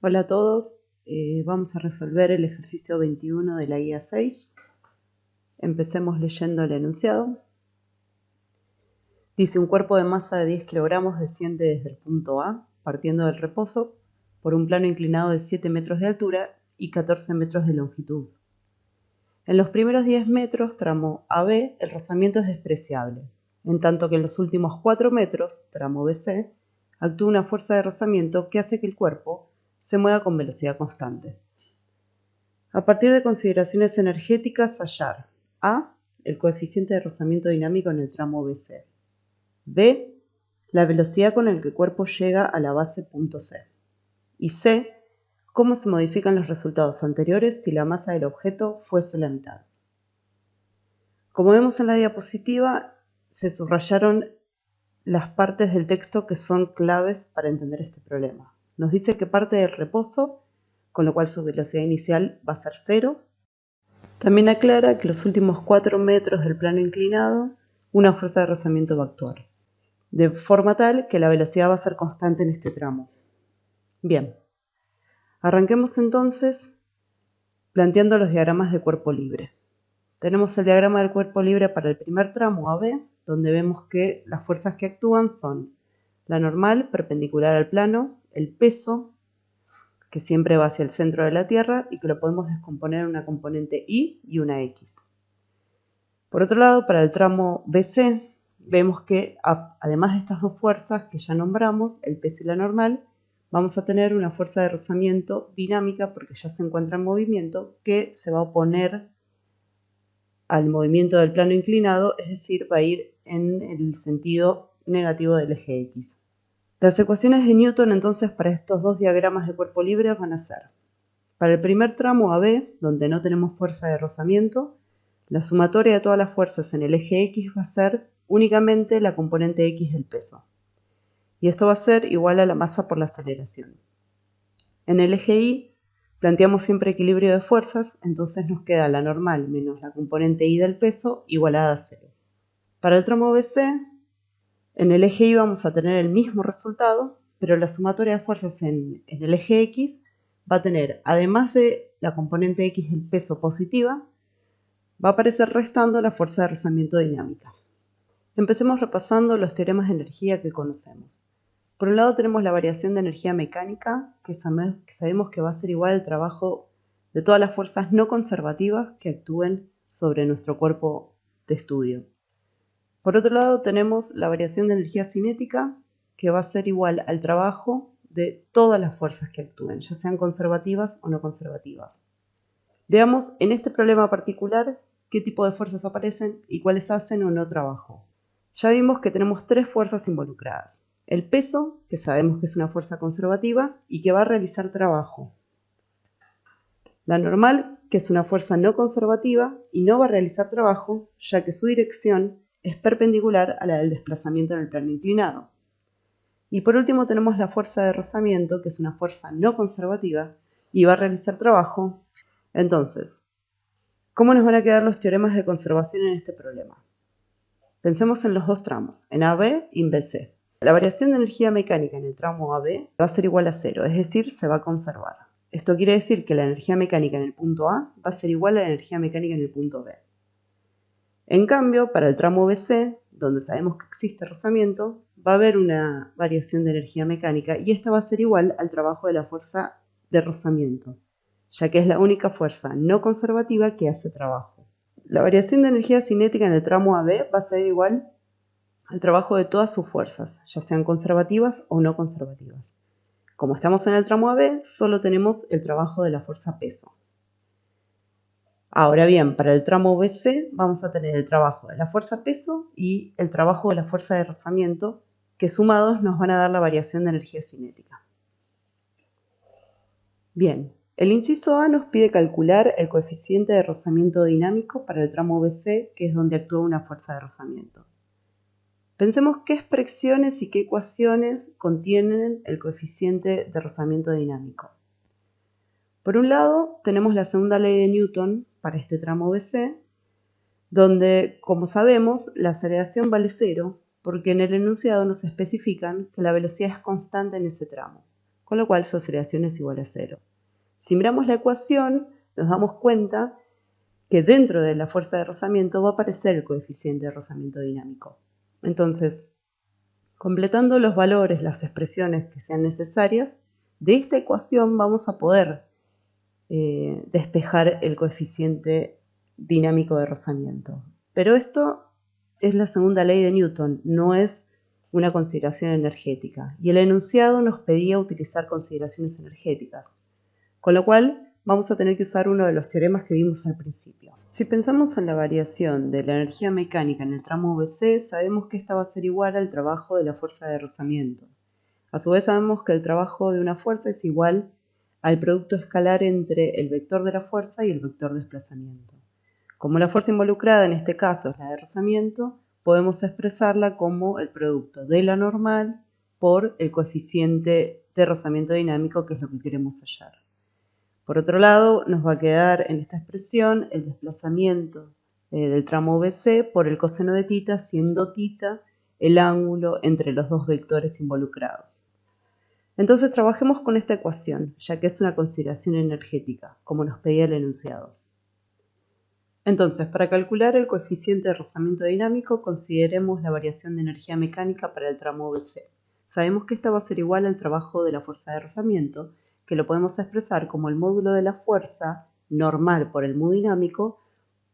Hola a todos, vamos a resolver el ejercicio 21 de la guía 6. Empecemos leyendo el enunciado. Dice: un cuerpo de masa de 10 kilogramos desciende desde el punto A, partiendo del reposo, por un plano inclinado de 7 metros de altura y 14 metros de longitud. En los primeros 10 metros, tramo AB, el rozamiento es despreciable, en tanto que en los últimos 4 metros, tramo BC, actúa una fuerza de rozamiento que hace que el cuerpo se mueva con velocidad constante. A partir de consideraciones energéticas, hallar: A, el coeficiente de rozamiento dinámico en el tramo BC; B, la velocidad con la que el cuerpo llega a la base punto C; y C, cómo se modifican los resultados anteriores si la masa del objeto fuese la mitad. Como vemos en la diapositiva, se subrayaron las partes del texto que son claves para entender este problema. Nos dice que parte del reposo, con lo cual su velocidad inicial va a ser 0. También aclara que los últimos 4 metros del plano inclinado, una fuerza de rozamiento va a actuar, de forma tal que la velocidad va a ser constante en este tramo. Bien, arranquemos entonces planteando los diagramas de cuerpo libre. Tenemos el diagrama del cuerpo libre para el primer tramo AB, donde vemos que las fuerzas que actúan son la normal, perpendicular al plano, el peso, que siempre va hacia el centro de la Tierra y que lo podemos descomponer en una componente Y y una X. Por otro lado, para el tramo BC, vemos que además de estas dos fuerzas que ya nombramos, el peso y la normal, vamos a tener una fuerza de rozamiento dinámica, porque ya se encuentra en movimiento, que se va a oponer al movimiento del plano inclinado, es decir, va a ir en el sentido negativo del eje X. Las ecuaciones de Newton entonces para estos dos diagramas de cuerpo libre van a ser: para el primer tramo AB, donde no tenemos fuerza de rozamiento, la sumatoria de todas las fuerzas en el eje X va a ser únicamente la componente X del peso. Y esto va a ser igual a la masa por la aceleración. En el eje Y planteamos siempre equilibrio de fuerzas, entonces nos queda la normal menos la componente Y del peso igualada a 0. Para el tramo BC, en el eje Y vamos a tener el mismo resultado, pero la sumatoria de fuerzas en el eje X va a tener, además de la componente X del peso positiva, va a aparecer restando la fuerza de rozamiento dinámica. Empecemos repasando los teoremas de energía que conocemos. Por un lado tenemos la variación de energía mecánica, que sabemos que va a ser igual al trabajo de todas las fuerzas no conservativas que actúen sobre nuestro cuerpo de estudio. Por otro lado tenemos la variación de energía cinética, que va a ser igual al trabajo de todas las fuerzas que actúen, ya sean conservativas o no conservativas. Veamos en este problema particular qué tipo de fuerzas aparecen y cuáles hacen o no trabajo. Ya vimos que tenemos tres fuerzas involucradas: el peso, que sabemos que es una fuerza conservativa y que va a realizar trabajo; la normal, que es una fuerza no conservativa y no va a realizar trabajo, ya que su dirección es perpendicular a la del desplazamiento en el plano inclinado; y por último tenemos la fuerza de rozamiento, que es una fuerza no conservativa y va a realizar trabajo. Entonces, ¿cómo nos van a quedar los teoremas de conservación en este problema? Pensemos en los dos tramos, en AB y en BC. La variación de energía mecánica en el tramo AB va a ser igual a 0, es decir, se va a conservar. Esto quiere decir que la energía mecánica en el punto A va a ser igual a la energía mecánica en el punto B. En cambio, para el tramo BC, donde sabemos que existe rozamiento, va a haber una variación de energía mecánica y esta va a ser igual al trabajo de la fuerza de rozamiento, ya que es la única fuerza no conservativa que hace trabajo. La variación de energía cinética en el tramo AB va a ser igual al trabajo de todas sus fuerzas, ya sean conservativas o no conservativas. Como estamos en el tramo AB, solo tenemos el trabajo de la fuerza peso. Ahora bien, para el tramo BC vamos a tener el trabajo de la fuerza peso y el trabajo de la fuerza de rozamiento, que sumados nos van a dar la variación de energía cinética. Bien, el inciso A nos pide calcular el coeficiente de rozamiento dinámico para el tramo BC, que es donde actúa una fuerza de rozamiento. Pensemos qué expresiones y qué ecuaciones contienen el coeficiente de rozamiento dinámico. Por un lado, tenemos la segunda ley de Newton para este tramo BC, donde, como sabemos, la aceleración vale 0, porque en el enunciado nos especifican que la velocidad es constante en ese tramo. con lo cual su aceleración es igual a 0. Si miramos la ecuación, nos damos cuenta que dentro de la fuerza de rozamiento va a aparecer el coeficiente de rozamiento dinámico. Entonces, completando los valores, las expresiones que sean necesarias, de esta ecuación vamos a poder despejar el coeficiente dinámico de rozamiento. Pero esto es la segunda ley de Newton, no es una consideración energética. Y el enunciado nos pedía utilizar consideraciones energéticas, con lo cual vamos a tener que usar uno de los teoremas que vimos al principio. Si pensamos en la variación de la energía mecánica en el tramo VC, sabemos que esta va a ser igual al trabajo de la fuerza de rozamiento. A su vez sabemos que el trabajo de una fuerza es igual al producto escalar entre el vector de la fuerza y el vector de desplazamiento. Como la fuerza involucrada en este caso es la de rozamiento, podemos expresarla como el producto de la normal por el coeficiente de rozamiento dinámico, que es lo que queremos hallar. Por otro lado, nos va a quedar en esta expresión el desplazamiento del tramo VC por el coseno de θ, siendo θ el ángulo entre los dos vectores involucrados. Entonces trabajemos con esta ecuación, ya que es una consideración energética, como nos pedía el enunciado. Entonces, para calcular el coeficiente de rozamiento dinámico, consideremos la variación de energía mecánica para el tramo VC. Sabemos que esta va a ser igual al trabajo de la fuerza de rozamiento, que lo podemos expresar como el módulo de la fuerza normal por el mu dinámico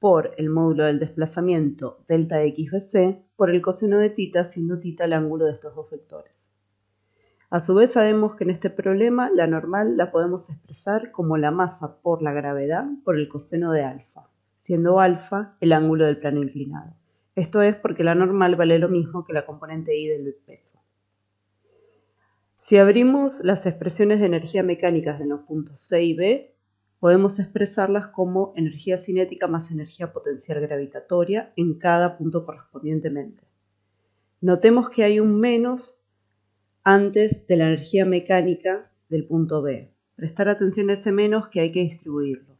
por el módulo del desplazamiento delta xbc por el coseno de θ, siendo θ el ángulo de estos dos vectores. A su vez sabemos que en este problema la normal la podemos expresar como la masa por la gravedad por el coseno de alfa, siendo alfa el ángulo del plano inclinado. Esto es porque la normal vale lo mismo que la componente I del peso. Si abrimos las expresiones de energía mecánica en los puntos C y B, podemos expresarlas como energía cinética más energía potencial gravitatoria en cada punto correspondientemente. Notemos que hay un menos antes de la energía mecánica del punto B. Prestar atención a ese menos, que hay que distribuirlo.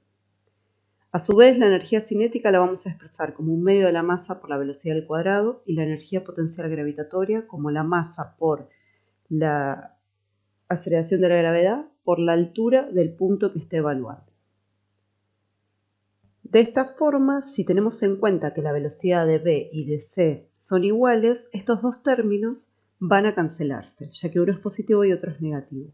A su vez, la energía cinética la vamos a expresar como un medio de la masa por la velocidad al cuadrado y la energía potencial gravitatoria como la masa por la aceleración de la gravedad por la altura del punto que esté evaluando. De esta forma, si tenemos en cuenta que la velocidad de B y de C son iguales, estos dos términos van a cancelarse, ya que uno es positivo y otro es negativo.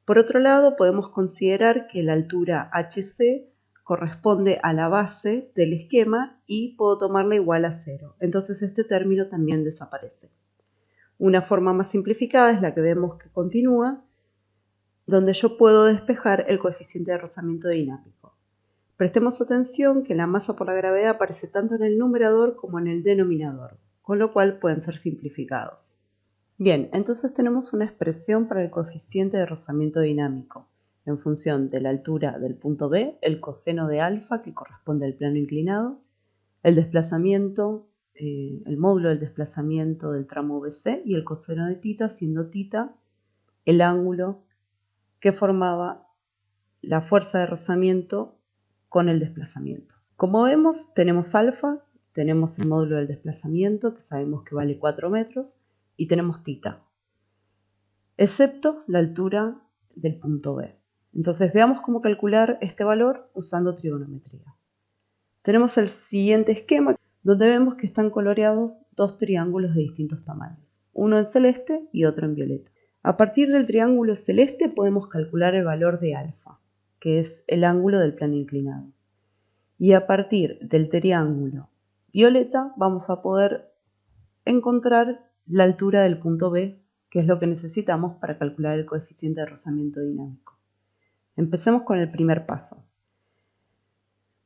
Por otro lado, podemos considerar que la altura HC corresponde a la base del esquema y puedo tomarla igual a 0. Entonces este término también desaparece. Una forma más simplificada es la que vemos que continúa, donde yo puedo despejar el coeficiente de rozamiento dinámico. Prestemos atención que la masa por la gravedad aparece tanto en el numerador como en el denominador, con lo cual pueden ser simplificados. Bien, entonces tenemos una expresión para el coeficiente de rozamiento dinámico, en función de la altura del punto B, el coseno de alfa, que corresponde al plano inclinado, el desplazamiento, el módulo del desplazamiento del tramo BC y el coseno de θ, siendo θ el ángulo que formaba la fuerza de rozamiento con el desplazamiento. Como vemos, tenemos alfa, tenemos el módulo del desplazamiento, que sabemos que vale 4 metros, y tenemos θ, excepto la altura del punto B. Entonces veamos cómo calcular este valor usando trigonometría. Tenemos el siguiente esquema, donde vemos que están coloreados dos triángulos de distintos tamaños, uno en celeste y otro en violeta. A partir del triángulo celeste podemos calcular el valor de alfa, que es el ángulo del plano inclinado. Y a partir del triángulo violeta vamos a poder encontrar la altura del punto B, que es lo que necesitamos para calcular el coeficiente de rozamiento dinámico. Empecemos con el primer paso.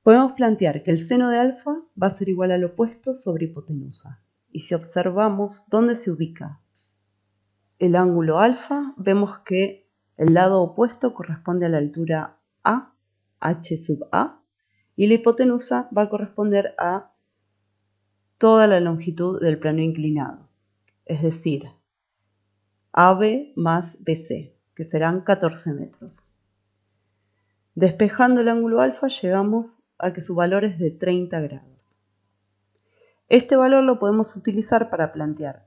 Podemos plantear que el seno de alfa va a ser igual al opuesto sobre hipotenusa. Y si observamos dónde se ubica el ángulo alfa, vemos que el lado opuesto corresponde a la altura A, h sub A, y la hipotenusa va a corresponder a toda la longitud del plano inclinado, es decir, AB más BC, que serán 14 metros. Despejando el ángulo alfa llegamos a que su valor es de 30 grados. Este valor lo podemos utilizar para plantear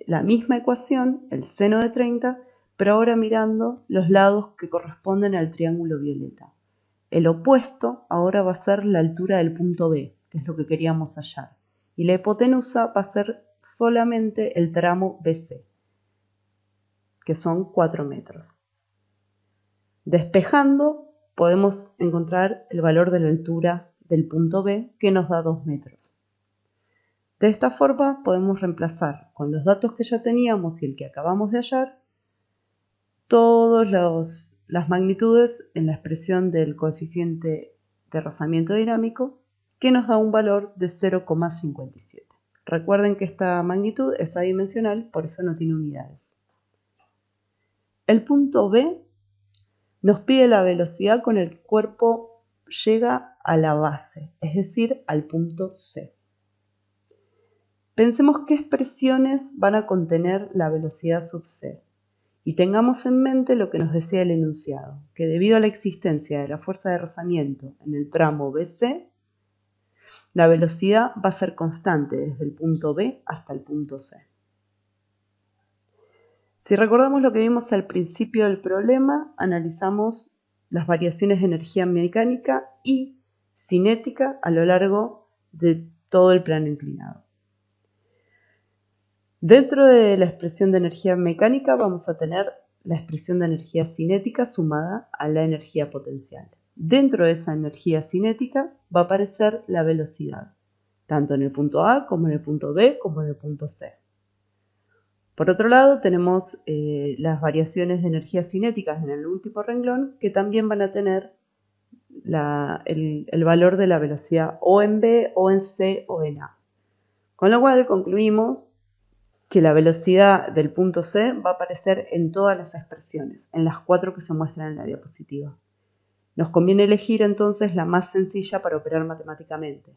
la misma ecuación, el seno de 30, pero ahora mirando los lados que corresponden al triángulo violeta. El opuesto ahora va a ser la altura del punto B, que es lo que queríamos hallar. Y la hipotenusa va a ser solamente el tramo BC, que son 4 metros. Despejando, podemos encontrar el valor de la altura del punto B, que nos da 2 metros. De esta forma podemos reemplazar con los datos que ya teníamos y el que acabamos de hallar todas las magnitudes en la expresión del coeficiente de rozamiento dinámico, que nos da un valor de 0,57. Recuerden que esta magnitud es adimensional, por eso no tiene unidades. El punto B nos pide la velocidad con el que el cuerpo llega a la base, es decir, al punto C. Pensemos qué expresiones van a contener la velocidad sub C. Y tengamos en mente lo que nos decía el enunciado, que debido a la existencia de la fuerza de rozamiento en el tramo BC, la velocidad va a ser constante desde el punto B hasta el punto C. Si recordamos lo que vimos al principio del problema, analizamos las variaciones de energía mecánica y cinética a lo largo de todo el plano inclinado. Dentro de la expresión de energía mecánica vamos a tener la expresión de energía cinética sumada a la energía potencial. Dentro de esa energía cinética va a aparecer la velocidad, tanto en el punto A como en el punto B como en el punto C. Por otro lado tenemos las variaciones de energía cinéticas en el último renglón, que también van a tener el valor de la velocidad o en B, o en C, o en A. Con lo cual concluimos que la velocidad del punto C va a aparecer en todas las expresiones, en las 4 que se muestran en la diapositiva. Nos conviene elegir entonces la más sencilla para operar matemáticamente.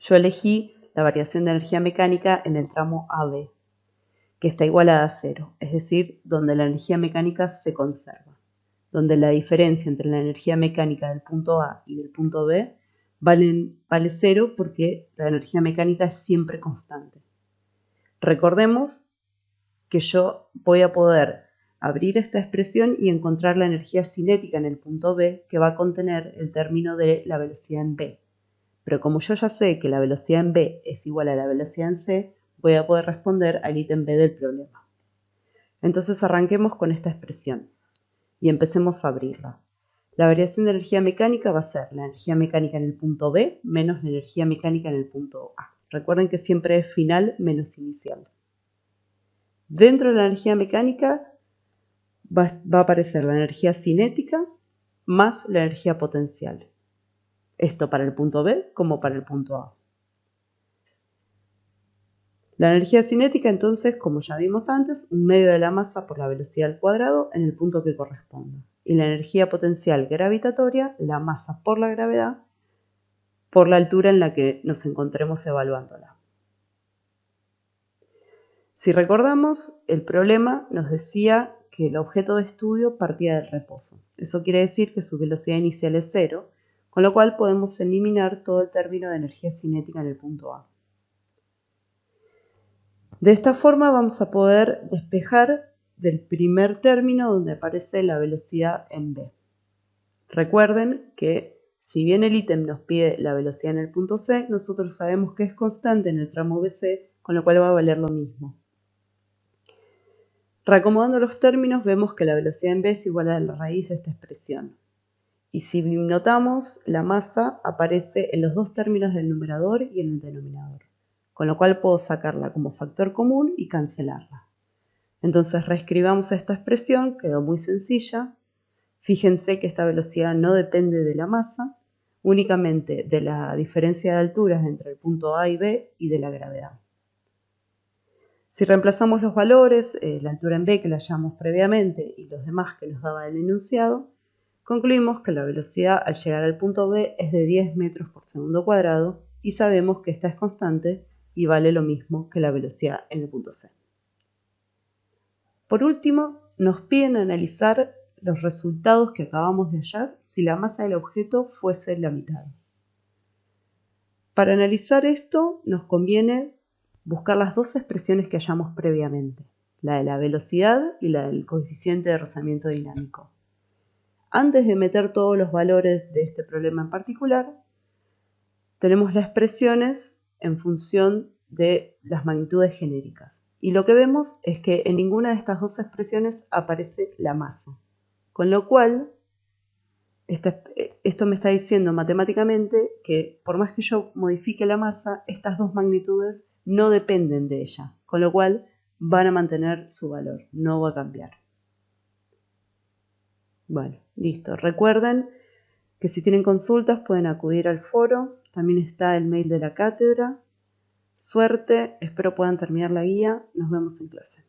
Yo elegí la variación de energía mecánica en el tramo AB, que está igualada a 0, es decir, donde la energía mecánica se conserva, donde la diferencia entre la energía mecánica del punto A y del punto B vale 0 porque la energía mecánica es siempre constante. Recordemos que yo voy a poder abrir esta expresión y encontrar la energía cinética en el punto B, que va a contener el término de la velocidad en B. Pero como yo ya sé que la velocidad en B es igual a la velocidad en C, voy a poder responder al ítem B del problema. Entonces arranquemos con esta expresión y empecemos a abrirla. La variación de energía mecánica va a ser la energía mecánica en el punto B menos la energía mecánica en el punto A. Recuerden que siempre es final menos inicial. Dentro de la energía mecánica va a aparecer la energía cinética más la energía potencial. Esto para el punto B como para el punto A. La energía cinética entonces, como ya vimos antes, un medio de la masa por la velocidad al cuadrado en el punto que corresponda. Y la energía potencial gravitatoria, la masa por la gravedad, por la altura en la que nos encontremos evaluándola. Si recordamos, el problema nos decía que el objeto de estudio partía del reposo. Eso quiere decir que su velocidad inicial es 0, con lo cual podemos eliminar todo el término de energía cinética en el punto A. De esta forma vamos a poder despejar del primer término donde aparece la velocidad en B. Recuerden que si bien el ítem nos pide la velocidad en el punto C, nosotros sabemos que es constante en el tramo BC, con lo cual va a valer lo mismo. Reacomodando los términos vemos que la velocidad en B es igual a la raíz de esta expresión. Y si notamos, la masa aparece en los dos términos del numerador y en el denominador, con lo cual puedo sacarla como factor común y cancelarla. Entonces reescribamos esta expresión, quedó muy sencilla. Fíjense que esta velocidad no depende de la masa, únicamente de la diferencia de alturas entre el punto A y B y de la gravedad. Si reemplazamos los valores, la altura en B que la hallamos previamente y los demás que nos daba el enunciado, concluimos que la velocidad al llegar al punto B es de 10 metros por segundo cuadrado y sabemos que esta es constante y vale lo mismo que la velocidad en el punto C. Por último, nos piden analizar los resultados que acabamos de hallar si la masa del objeto fuese la mitad. Para analizar esto nos conviene buscar las dos expresiones que hallamos previamente. la de la velocidad y la del coeficiente de rozamiento dinámico. Antes de meter todos los valores de este problema en particular, tenemos las expresiones en función de las magnitudes genéricas. Y lo que vemos es que en ninguna de estas dos expresiones aparece la masa. Con lo cual, esto me está diciendo matemáticamente que por más que yo modifique la masa, estas dos magnitudes no dependen de ella. Con lo cual, van a mantener su valor, no va a cambiar. Bueno, listo. Recuerden que si tienen consultas pueden acudir al foro. También está el mail de la cátedra. Suerte, espero puedan terminar la guía. Nos vemos en clase.